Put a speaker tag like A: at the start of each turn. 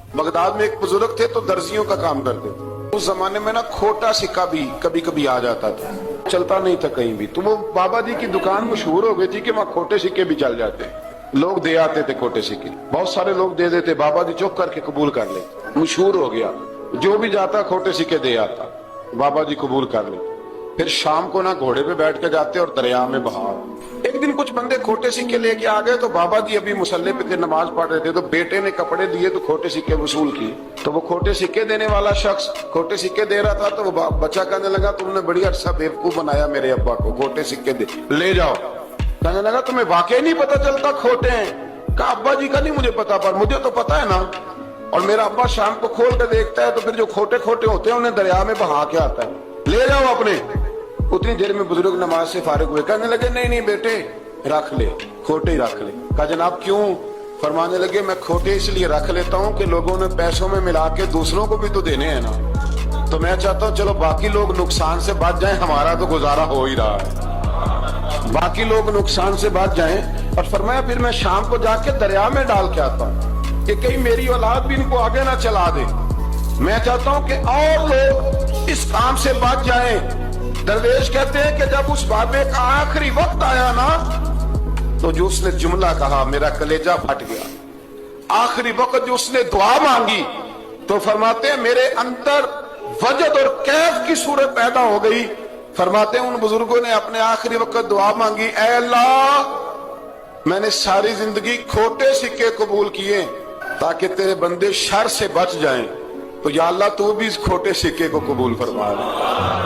A: Baghdad में एक बुजुर्ग थे तो दर्जियों का काम करते थे। उस जमाने में ना खोटा सिक्का भी कभी कभी आ जाता था, चलता नहीं था कहीं भी। तो वो बाबा जी की दुकान मशहूर हो गई थी कि वहाँ खोटे सिक्के भी चल जाते, लोग दे आते थे खोटे सिक्के, बहुत सारे लोग दे देते, बाबा जी चुप करके कबूल कर ले, मशहूर हो गया। जो भी जाता खोटे सिक्के दे आता, बाबा जी कबूल कर ले। फिर शाम को ना घोड़े पे बैठ के जाते और दरिया में बहा। एक दिन कुछ बंदे खोटे सिक्के लेके आ गए, तो बाबा जी अभी मुसल्ले पे थे, नमाज पढ़ रहे थे, तो बेटे ने कपड़े दिए तो खोटे सिक्के वसूल किए। तो वो खोटे सिक्के देने वाला शख्स खोटे सिक्के दे रहा था, तो वो बच्चा कहने लगा तुमने बड़ी अच्छा बेवकूफ बनाया मेरे अब्बा को, खोटे सिक्के दे ले जाओ। कहने लगा तुम्हें वाकई नहीं पता चलता खोटे हैं? कहा अब्बा जी का नहीं मुझे पता, पर मुझे तो पता है ना। और मेरा अब्बा शाम को खोल कर देखता है तो फिर जो खोटे खोटे होते हैं उन्हें दरिया में बहा के आता है, ले जाओ अपने। उतनी देर में बुजुर्ग नमाज से फारिग हुए, कहने लगे नहीं नहीं बेटे रख ले, खोटे ही रख ले। कहा जनाब क्यों? फरमाने लगे मैं खोटे इसलिए रख लेता हूँ कि लोगों ने पैसों में मिला के दूसरों को भी तो देने हैं ना, तो मैं चाहता हूँ चलो बाकी लोग नुकसान से बच जाएं, हमारा तो गुजारा हो ही रहा है, बाकी लोग नुकसान से बच जाएं। और फरमाया फिर मैं शाम को जाके दरिया में डाल के आता हूँ कि कहीं मेरी औलाद भी इनको आगे ना चला दे। मैं चाहता हूँ कि और लोग इस काम से बच जाएं। दरवेश कहते हैं कि जब उस बाबे का आखिरी वक्त आया ना, तो जो उसने जुमला कहा मेरा कलेजा फट गया। आखिरी वक्त जो उसने दुआ मांगी, तो फरमाते हैं मेरे अंदर वजद और कैफ की सूरत पैदा हो गई। फरमाते हैं उन बुजुर्गों ने अपने आखिरी वक्त दुआ मांगी, ऐ अल्लाह मैंने सारी जिंदगी खोटे सिक्के कबूल किए ताकि तेरे बंदे शर से बच जाएं, तो या अल्लाह तू भी इस खोटे सिक्के को कबूल फरमा ले।